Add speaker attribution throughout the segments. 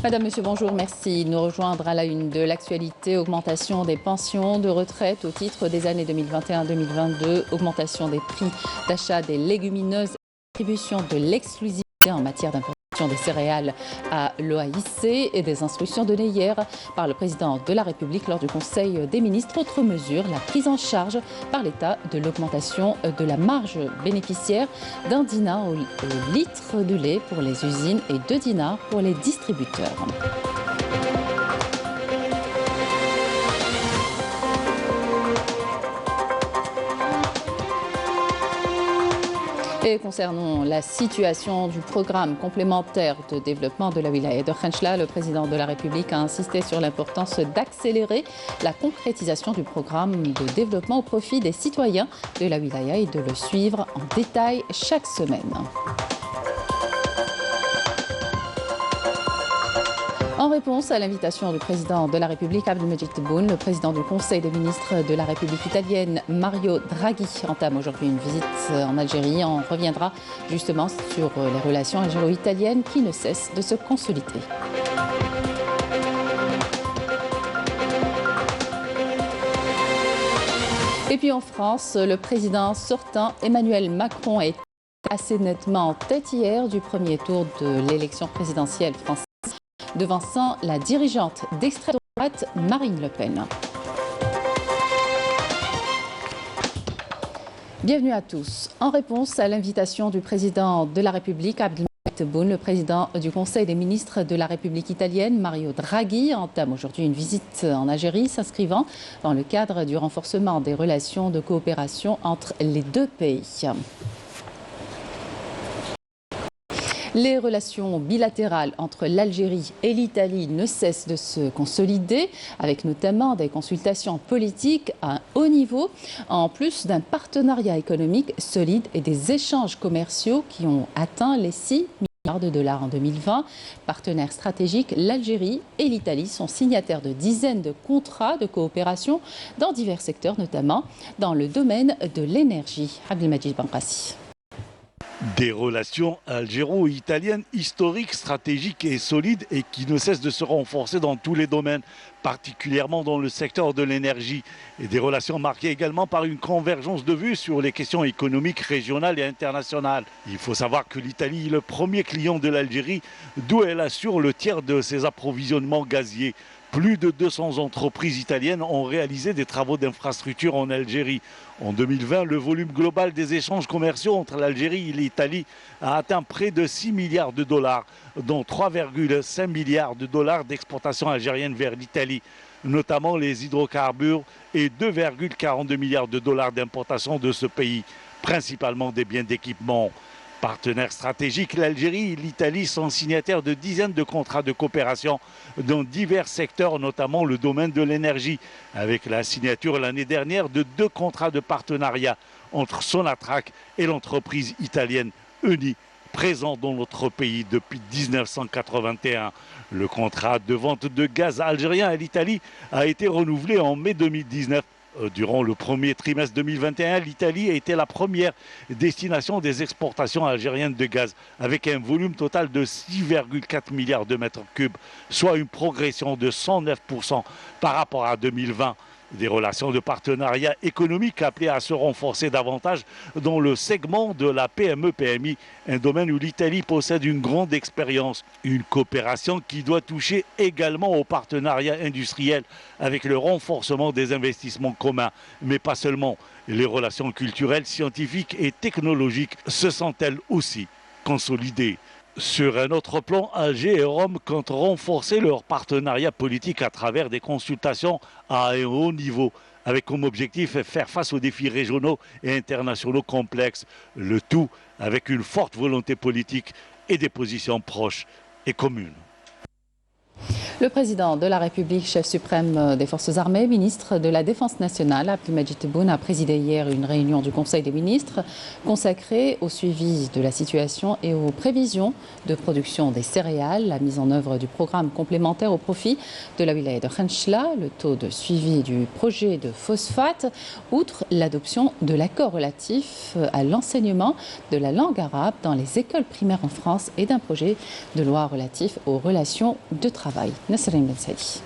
Speaker 1: Madame, Monsieur, bonjour, merci de nous rejoindre à la une de l'actualité. Augmentation des pensions de retraite au titre des années 2021-2022, augmentation des prix d'achat des légumineuses, distribution de l'exclusivité en matière d'importation des céréales à l'OAIC et des instructions données hier par le président de la République lors du Conseil des ministres. Autre mesure, la prise en charge par l'État de l'augmentation de la marge bénéficiaire d'1 dinar au litre de lait pour les usines et 2 dinars pour les distributeurs. Et concernant la situation du programme complémentaire de développement de la wilaya de Khenchela, le président de la République a insisté sur l'importance d'accélérer la concrétisation du programme de développement au profit des citoyens de la wilaya et de le suivre en détail chaque semaine. En réponse à l'invitation du président de la République, Abdelmajid Tebboune, le président du Conseil des ministres de la République italienne, Mario Draghi, entame aujourd'hui une visite en Algérie. On reviendra justement sur les relations algéro-italiennes qui ne cessent de se consolider. Et puis en France, le président sortant Emmanuel Macron est assez nettement en tête hier du premier tour de l'élection présidentielle française, devançant la dirigeante d'extrême droite Marine Le Pen. Bienvenue à tous. En réponse à l'invitation du président de la République, Abdelmajid Tebboune, le président du Conseil des ministres de la République italienne, Mario Draghi, entame aujourd'hui une visite en Algérie, s'inscrivant dans le cadre du renforcement des relations de coopération entre les deux pays. Les relations bilatérales entre l'Algérie et l'Italie ne cessent de se consolider, avec notamment des consultations politiques à un haut niveau, en plus d'un partenariat économique solide et des échanges commerciaux qui ont atteint les 6 milliards de dollars en 2020. Partenaires stratégiques, l'Algérie et l'Italie sont signataires de dizaines de contrats de coopération dans divers secteurs, notamment dans le domaine de l'énergie. Abdelmajid Bankassi.
Speaker 2: Des relations algéro-italiennes historiques, stratégiques et solides et qui ne cessent de se renforcer dans tous les domaines, particulièrement dans le secteur de l'énergie. Et des relations marquées également par une convergence de vues sur les questions économiques régionales et internationales. Il faut savoir que l'Italie est le premier client de l'Algérie, d'où elle assure le tiers de ses approvisionnements gaziers. Plus de 200 entreprises italiennes ont réalisé des travaux d'infrastructure en Algérie. En 2020, le volume global des échanges commerciaux entre l'Algérie et l'Italie a atteint près de 6 milliards de dollars, dont 3,5 milliards de dollars d'exportation algérienne vers l'Italie, notamment les hydrocarbures, et 2,42 milliards de dollars d'importation de ce pays, principalement des biens d'équipement. Partenaires stratégiques, l'Algérie et l'Italie sont signataires de dizaines de contrats de coopération dans divers secteurs, notamment le domaine de l'énergie, avec la signature l'année dernière de 2 contrats de partenariat entre Sonatrach et l'entreprise italienne Eni, présente dans notre pays depuis 1981. Le contrat de vente de gaz algérien à l'Italie a été renouvelé en mai 2019. Durant le premier trimestre 2021, l'Italie a été la première destination des exportations algériennes de gaz, avec un volume total de 6,4 milliards de mètres cubes, soit une progression de 109% par rapport à 2020. Des relations de partenariat économique appelées à se renforcer davantage dans le segment de la PME-PMI, un domaine où l'Italie possède une grande expérience. Une coopération qui doit toucher également au partenariat industriel avec le renforcement des investissements communs, mais pas seulement. Les relations culturelles, scientifiques et technologiques se sont-elles aussi consolidées. Sur un autre plan, Alger et Rome comptent renforcer leur partenariat politique à travers des consultations à un haut niveau, avec comme objectif faire face aux défis régionaux et internationaux complexes, le tout avec une forte volonté politique et des positions proches et communes.
Speaker 1: Le président de la République, chef suprême des forces armées, ministre de la Défense nationale, Abdelmadjid Tebboune, a présidé hier une réunion du Conseil des ministres consacrée au suivi de la situation et aux prévisions de production des céréales, la mise en œuvre du programme complémentaire au profit de la wilaya de Khenchela, le taux de suivi du projet de phosphate, outre l'adoption de l'accord relatif à l'enseignement de la langue arabe dans les écoles primaires en France et d'un projet de loi relatif aux relations de travail. Nasrine Ben Saïdi.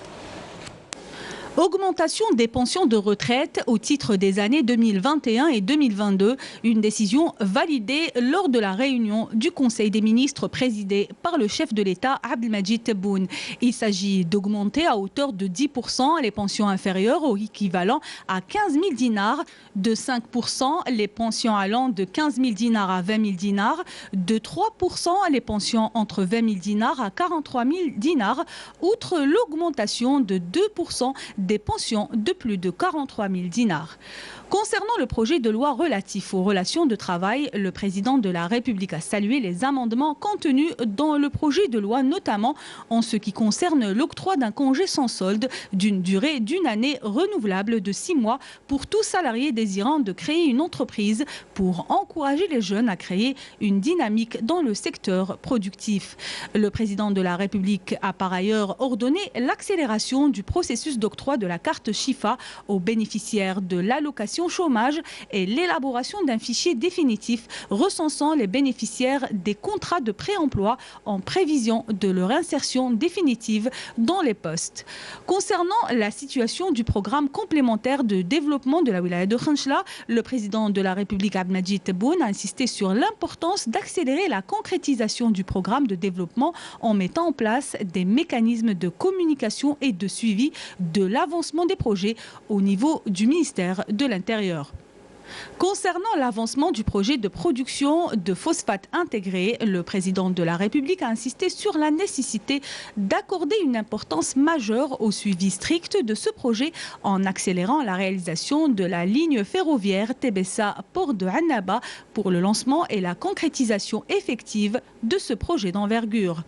Speaker 3: Augmentation des pensions de retraite au titre des années 2021 et 2022, une décision validée lors de la réunion du Conseil des ministres présidée par le chef de l'État Abdelmadjid Tebboune. Il s'agit d'augmenter à hauteur de 10% les pensions inférieures au équivalent à 15 000 dinars, de 5% les pensions allant de 15 000 dinars à 20 000 dinars, de 3% les pensions entre 20 000 dinars à 43 000 dinars, outre l'augmentation de 2% des pensions de plus de 43 000 dinars. Concernant le projet de loi relatif aux relations de travail, le président de la République a salué les amendements contenus dans le projet de loi, notamment en ce qui concerne l'octroi d'un congé sans solde d'une durée d'une année renouvelable de 6 mois pour tout salarié désirant de créer une entreprise pour encourager les jeunes à créer une dynamique dans le secteur productif. Le président de la République a par ailleurs ordonné l'accélération du processus d'octroi de la carte Chifa aux bénéficiaires de l'allocation chômage et l'élaboration d'un fichier définitif recensant les bénéficiaires des contrats de pré-emploi en prévision de leur insertion définitive dans les postes. Concernant la situation du programme complémentaire de développement de la wilaya de Khenchela, le président de la République Abdelmadjid Tebboune a insisté sur l'importance d'accélérer la concrétisation du programme de développement en mettant en place des mécanismes de communication et de suivi de l'avancement des projets au niveau du ministère de l'Intérieur. Concernant l'avancement du projet de production de phosphate intégré, le président de la République a insisté sur la nécessité d'accorder une importance majeure au suivi strict de ce projet en accélérant la réalisation de la ligne ferroviaire Tébessa-Port de Annaba pour le lancement et la concrétisation effective de ce projet d'envergure.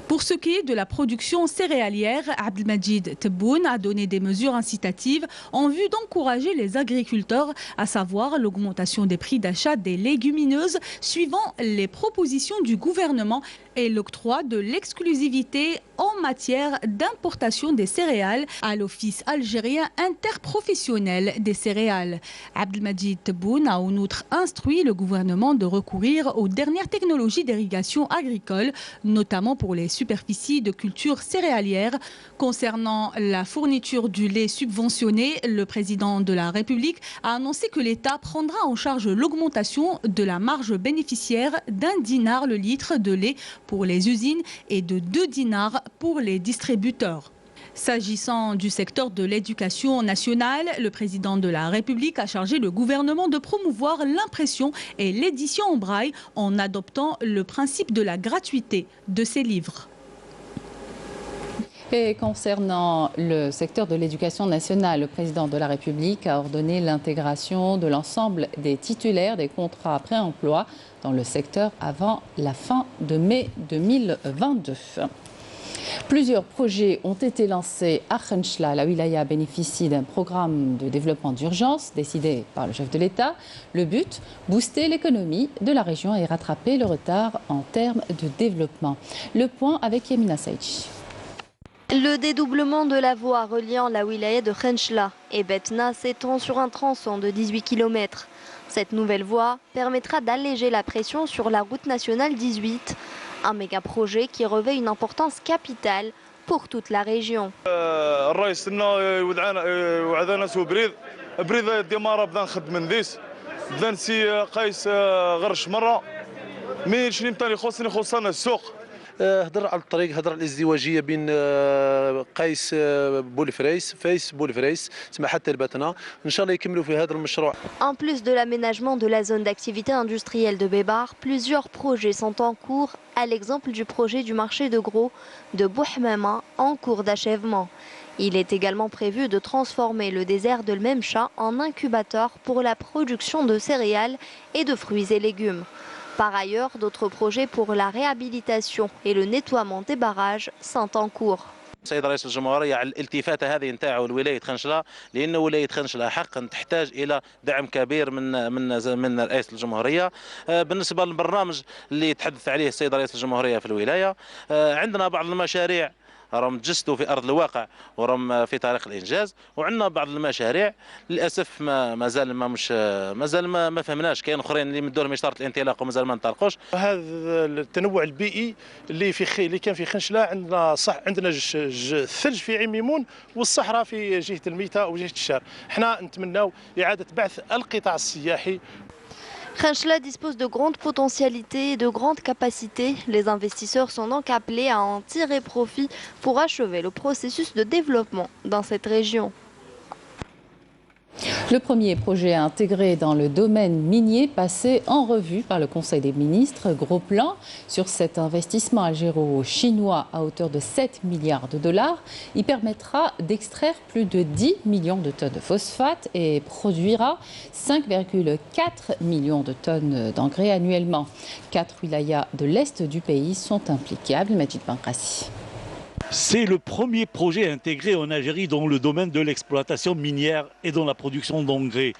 Speaker 3: Pour ce qui est de la production céréalière, Abdelmadjid Tebboune a donné des mesures incitatives en vue d'encourager les agriculteurs, à savoir l'augmentation des prix d'achat des légumineuses suivant les propositions du gouvernement et l'octroi de l'exclusivité en matière d'importation des céréales à l'Office algérien interprofessionnel des céréales. Abdelmadjid Tebboune a en outre instruit le gouvernement de recourir aux dernières technologies d'irrigation agricole, notamment pour les superficies de culture céréalière. Concernant la fourniture du lait subventionné, le président de la République a annoncé que l'État prendra en charge l'augmentation de la marge bénéficiaire d'1 dinar le litre de lait pour les usines et de 2 dinars pour les distributeurs. S'agissant du secteur de l'éducation nationale, le président de la République a chargé le gouvernement de promouvoir l'impression et l'édition en braille en adoptant le principe de la gratuité de ces livres.
Speaker 1: Et concernant le secteur de l'éducation nationale, le président de la République a ordonné l'intégration de l'ensemble des titulaires des contrats pré-emploi dans le secteur avant la fin de mai 2022. Plusieurs projets ont été lancés à Khenchela. La wilaya bénéficie d'un programme de développement d'urgence décidé par le chef de l'État. Le but, booster l'économie de la région et rattraper le retard en termes de développement. Le point avec Yamina Saïdi.
Speaker 4: Le dédoublement de la voie reliant la wilaya de Khenchela et Betna s'étend sur un tronçon de 18 km. Cette nouvelle voie permettra d'alléger la pression sur la route nationale 18, un méga projet qui revêt une importance capitale pour toute la région.
Speaker 5: هضر على الطريق هضر على الازدواجيه بين قيس بولفريس فايس بولفريس تسمى حتى البتنا ان شاء الله يكملوا في هذا المشروع.
Speaker 4: En plus de l'aménagement de la zone d'activité industrielle de Bébar, plusieurs projets sont en cours, à l'exemple du projet du marché de gros de Bouhmama en cours d'achèvement. Il est également prévu de transformer le désert de l'Memcha en incubateur pour la production de céréales et de fruits et légumes. Par ailleurs, d'autres projets pour la réhabilitation et le nettoiement des barrages sont en cours.
Speaker 5: السيد رئيس الجمهورية على الالتفاتة هذه نتاعو لولاية خنشلة، لأن ولاية خنشلة حقا تحتاج إلى دعم كبير من رئيس الجمهورية. بالنسبة للبرنامج اللي تحدث عليه السيد رئيس الجمهورية في الولاية، عندنا بعض المشاريع راهم تجسدوا في ارض الواقع وراهم في طريق الانجاز، وعندنا بعض المشاريع للاسف مازال ما فهمناش. كاين اخرين اللي مدوا لهم اشاره الانطلاق ومازال ما انطلقوش.
Speaker 6: هذا التنوع البيئي اللي كان في خنشله، عندنا الثلج في عين ميمون والصحراء في جهه الميتة وجهه الشار. احنا نتمناو اعاده بعث القطاع السياحي.
Speaker 4: Khenchela dispose de grandes potentialités et de grandes capacités. Les investisseurs sont donc appelés à en tirer profit pour achever le processus de développement dans cette région.
Speaker 1: Le premier projet intégré dans le domaine minier passé en revue par le Conseil des ministres. Gros plan sur cet investissement algéro-chinois à hauteur de 7 milliards de dollars. Il permettra d'extraire plus de 10 millions de tonnes de phosphate et produira 5,4 millions de tonnes d'engrais annuellement. 4 wilayas de l'est du pays sont impliqués. Abdelmajid Bankrassi.
Speaker 2: C'est le premier projet intégré en Algérie dans le domaine de l'exploitation minière et dans la production d'engrais.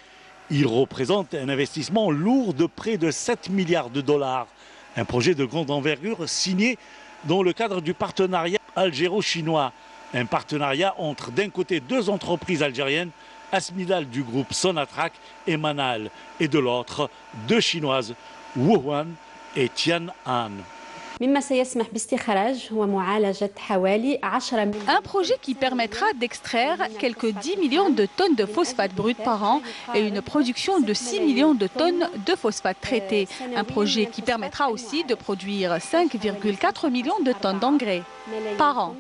Speaker 2: Il représente un investissement lourd de près de 7 milliards de dollars. Un projet de grande envergure signé dans le cadre du partenariat algéro-chinois. Un partenariat entre d'un côté deux entreprises algériennes, Asmidal du groupe Sonatrach et Manal, et de l'autre deux chinoises, Wuhan et Tian'an.
Speaker 3: Un projet qui permettra d'extraire quelques 10 millions de tonnes de phosphate brut par an et une production de 6 millions de tonnes de phosphate traité. Un projet qui permettra aussi de produire 5,4 millions de tonnes d'engrais par an.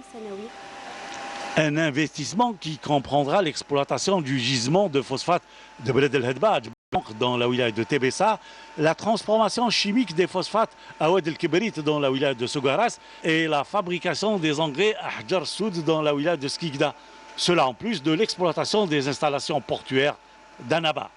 Speaker 2: Un investissement qui comprendra l'exploitation du gisement de phosphate de Bled El Hedbaj dans la wilaya de Tébessa, la transformation chimique des phosphates à Oued El Kibrit dans la wilaya de Sogaras et la fabrication des engrais à Hajar Soud dans la wilaya de Skikda. Cela en plus de l'exploitation des installations portuaires d'Annaba.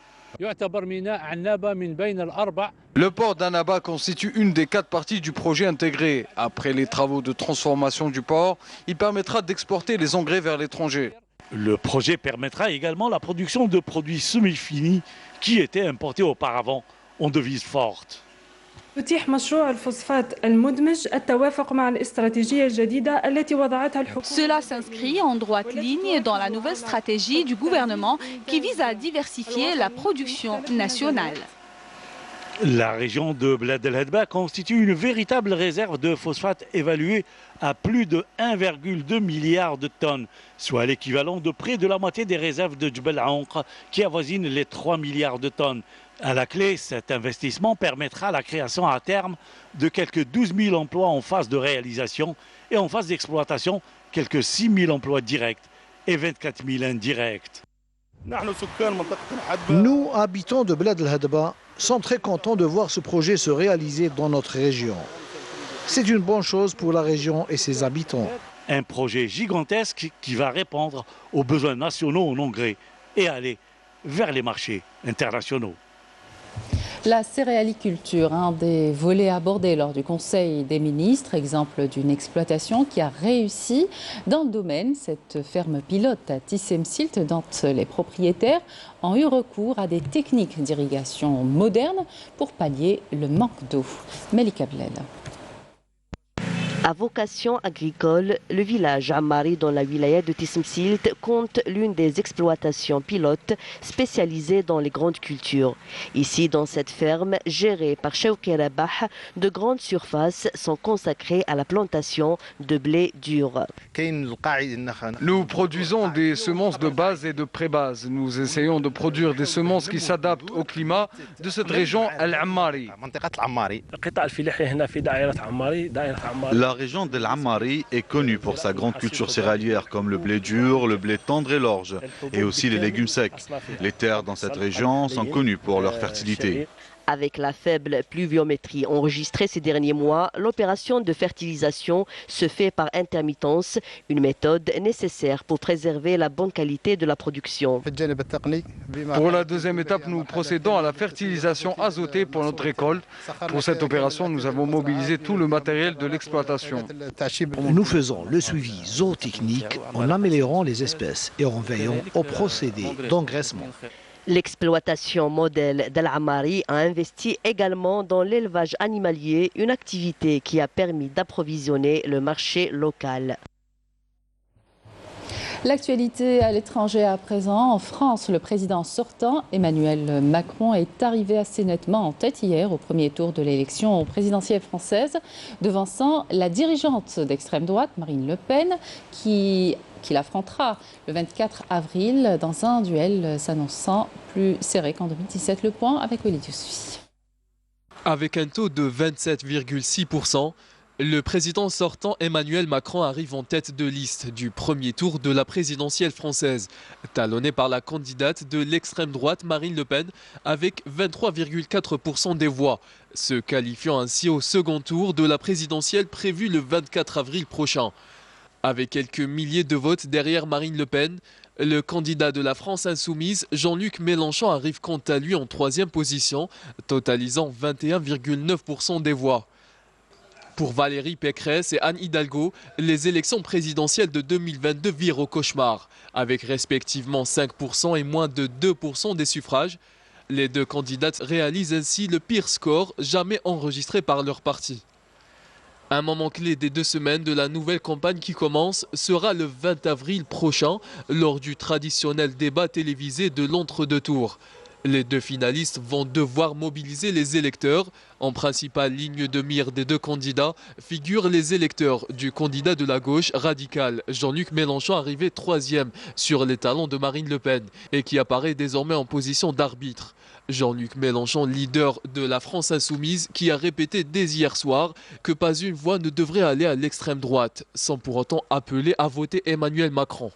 Speaker 7: Le port d'Annaba constitue une des 4 parties du projet intégré. Après les travaux de transformation du port, il permettra d'exporter les engrais vers l'étranger.
Speaker 2: Le projet permettra également la production de produits semi-finis qui étaient importés auparavant en devise forte.
Speaker 3: Cela s'inscrit en droite ligne dans la nouvelle stratégie du gouvernement qui vise à diversifier la production nationale.
Speaker 2: La région de Bled El Hedba constitue une véritable réserve de phosphate évaluée à plus de 1,2 milliard de tonnes, soit l'équivalent de près de la moitié des réserves de Djebel Aonkh qui avoisinent les 3 milliards de tonnes. À la clé, cet investissement permettra la création à terme de quelques 12 000 emplois en phase de réalisation et en phase d'exploitation, quelques 6 000 emplois directs et 24 000 indirects.
Speaker 8: Nous, habitants de Bled El Hedba, sommes très contents de voir ce projet se réaliser dans notre région. C'est une bonne chose pour la région et ses habitants.
Speaker 2: Un projet gigantesque qui va répondre aux besoins nationaux en engrais et aller vers les marchés internationaux.
Speaker 1: La céréaliculture, un des volets abordés lors du Conseil des ministres, exemple d'une exploitation qui a réussi dans le domaine. Cette ferme pilote à Tissemsilt, dont les propriétaires ont eu recours à des techniques d'irrigation modernes pour pallier le manque d'eau. Melika Bled.
Speaker 9: À vocation agricole, le village Ammari dans la wilaya de Tissemsilt compte l'une des exploitations pilotes spécialisées dans les grandes cultures. Ici, dans cette ferme, gérée par Chawki Rabah, de grandes surfaces sont consacrées à la plantation de blé dur.
Speaker 7: Nous produisons des semences de base et de pré-base. Nous essayons de produire des semences qui s'adaptent au climat de cette région Al-Ammari.
Speaker 10: La région d'El Ammari est connue pour sa grande culture céréalière comme le blé dur, le blé tendre et l'orge, et aussi les légumes secs. Les terres dans cette région sont connues pour leur fertilité.
Speaker 9: Avec la faible pluviométrie enregistrée ces derniers mois, l'opération de fertilisation se fait par intermittence, une méthode nécessaire pour préserver la bonne qualité de la production.
Speaker 7: Pour la deuxième étape, nous procédons à la fertilisation azotée pour notre récolte. Pour cette opération, nous avons mobilisé tout le matériel de l'exploitation.
Speaker 8: Nous faisons le suivi zootechnique en améliorant les espèces et en veillant au procédé d'engraissement.
Speaker 9: L'exploitation modèle d'Al Ammari a investi également dans l'élevage animalier, une activité qui a permis d'approvisionner le marché local.
Speaker 1: L'actualité à l'étranger à présent. En France, le président sortant, Emmanuel Macron, est arrivé assez nettement en tête hier au premier tour de l'élection présidentielle française, devançant la dirigeante d'extrême droite, Marine Le Pen, qui l'affrontera le 24 avril dans un duel s'annonçant plus serré qu'en 2017. Le point avec Walid Youssouf.
Speaker 11: Avec un taux de 27,6%, le président sortant Emmanuel Macron arrive en tête de liste du premier tour de la présidentielle française, talonné par la candidate de l'extrême droite Marine Le Pen avec 23,4% des voix, se qualifiant ainsi au second tour de la présidentielle prévue le 24 avril prochain. Avec quelques milliers de votes derrière Marine Le Pen, le candidat de la France insoumise, Jean-Luc Mélenchon, arrive quant à lui en troisième position, totalisant 21,9% des voix. Pour Valérie Pécresse et Anne Hidalgo, les élections présidentielles de 2022 virent au cauchemar, avec respectivement 5% et moins de 2% des suffrages. Les deux candidates réalisent ainsi le pire score jamais enregistré par leur parti. Un moment clé des 2 semaines de la nouvelle campagne qui commence sera le 20 avril prochain, lors du traditionnel débat télévisé de l'entre-deux tours. Les deux finalistes vont devoir mobiliser les électeurs. En principale ligne de mire des deux candidats figurent les électeurs du candidat de la gauche radicale, Jean-Luc Mélenchon, arrivé 3e sur les talons de Marine Le Pen et qui apparaît désormais en position d'arbitre. Jean-Luc Mélenchon, leader de la France insoumise, qui a répété dès hier soir que pas une voix ne devrait aller à l'extrême droite, sans pour autant appeler à voter Emmanuel Macron.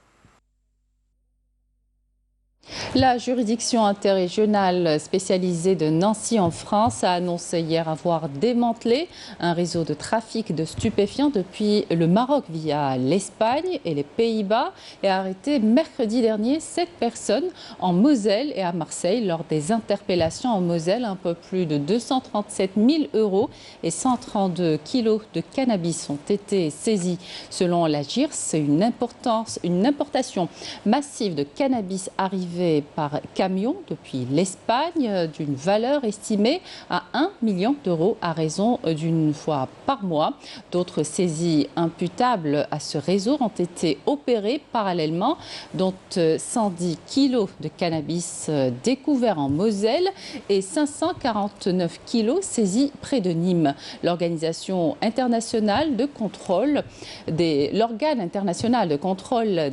Speaker 1: La juridiction interrégionale spécialisée de Nancy en France a annoncé hier avoir démantelé un réseau de trafic de stupéfiants depuis le Maroc via l'Espagne et les Pays-Bas et a arrêté mercredi dernier 7 personnes en Moselle et à Marseille lors des interpellations en Moselle. Un peu plus de 237 000 € et 132 kilos de cannabis ont été saisis. Selon la GIRS, une importation massive de cannabis arrivée par camion depuis l'Espagne d'une valeur estimée à 1 million d'euros à raison d'une fois par mois. D'autres saisies imputables à ce réseau ont été opérées parallèlement, dont 110 kilos de cannabis découverts en Moselle et 549 kilos saisis près de Nîmes. L'organe international de contrôle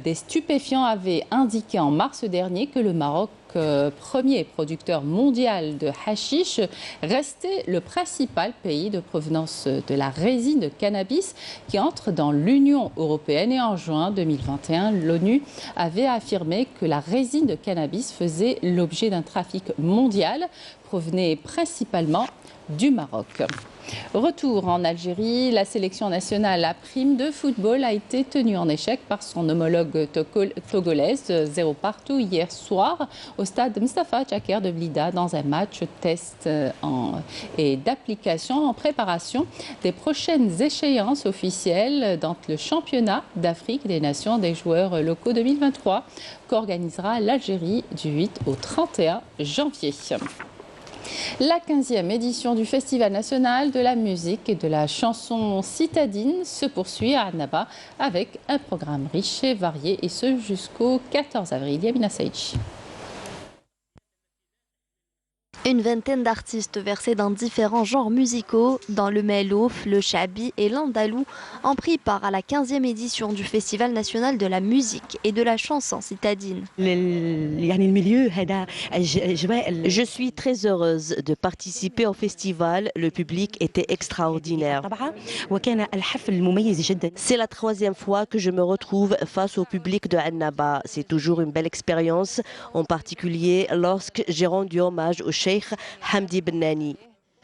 Speaker 1: des stupéfiants avait indiqué en mars dernier que le Maroc, premier producteur mondial de hashish, restait le principal pays de provenance de la résine de cannabis qui entre dans l'Union européenne. Et en juin 2021, l'ONU avait affirmé que la résine de cannabis faisait l'objet d'un trafic mondial, provenait principalement du Maroc. Retour en Algérie, la sélection nationale à prime de football a été tenue en échec par son homologue togolaise, 0 partout hier soir au stade Mustafa Tchaker de Blida dans un match test et d'application en préparation des prochaines échéances officielles dans le championnat d'Afrique des Nations des joueurs locaux 2023 qu'organisera l'Algérie du 8 au 31 janvier. La 15e édition du Festival national de la musique et de la chanson citadine se poursuit à Annaba avec un programme riche et varié, et ce jusqu'au 14 avril. Yamina Saïdji.
Speaker 4: Une vingtaine d'artistes versés dans différents genres musicaux, dans le melouf, le chabi et l'andalou, ont pris part à la 15e édition du Festival national de la musique et de la chanson citadine.
Speaker 9: Je suis très heureuse de participer au festival. Le public était extraordinaire. C'est la 3e fois que je me retrouve face au public de Annaba. C'est toujours une belle expérience, en particulier lorsque j'ai rendu hommage au Cheikh الشيخ حمدي بناني.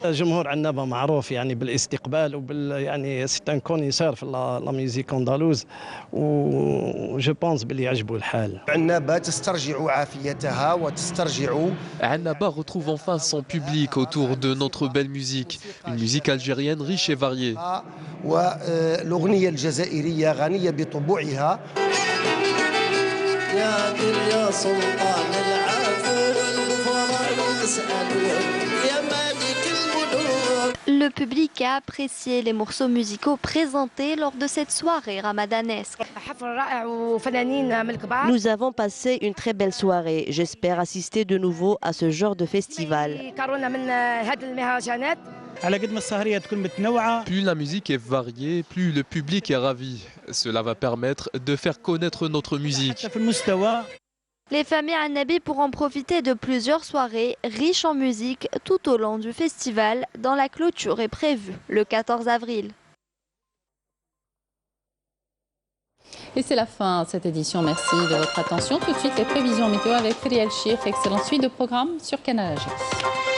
Speaker 12: جمهور عنابة معروف يعني بالاستقبال يعني سي ان كونيسور في لا ميوزيك اندالوز جو بونس بلي يعجبوا الحال.
Speaker 13: عنابة تسترجع عافيتها وتسترجع.
Speaker 11: Annaba retrouve enfin son public autour de notre belle musique, une musique algérienne riche et variée.
Speaker 13: والأغنية الجزائرية غنية بطبوعها. يا سلطان العفو والفرج يسألون يا مالك.
Speaker 4: Le public a apprécié les morceaux musicaux présentés lors de cette soirée ramadanesque.
Speaker 9: Nous avons passé une très belle soirée. J'espère assister de nouveau à ce genre de festival.
Speaker 11: Plus la musique est variée, plus le public est ravi. Cela va permettre de faire connaître notre musique.
Speaker 4: Les familles Annabi pourront profiter de plusieurs soirées riches en musique tout au long du festival, dont la clôture est prévue le 14 avril.
Speaker 1: Et c'est la fin de cette édition. Merci de votre attention. Tout de suite, les prévisions météo avec Frédéric Chir. Excellente suite de programmes sur Canal Algérie.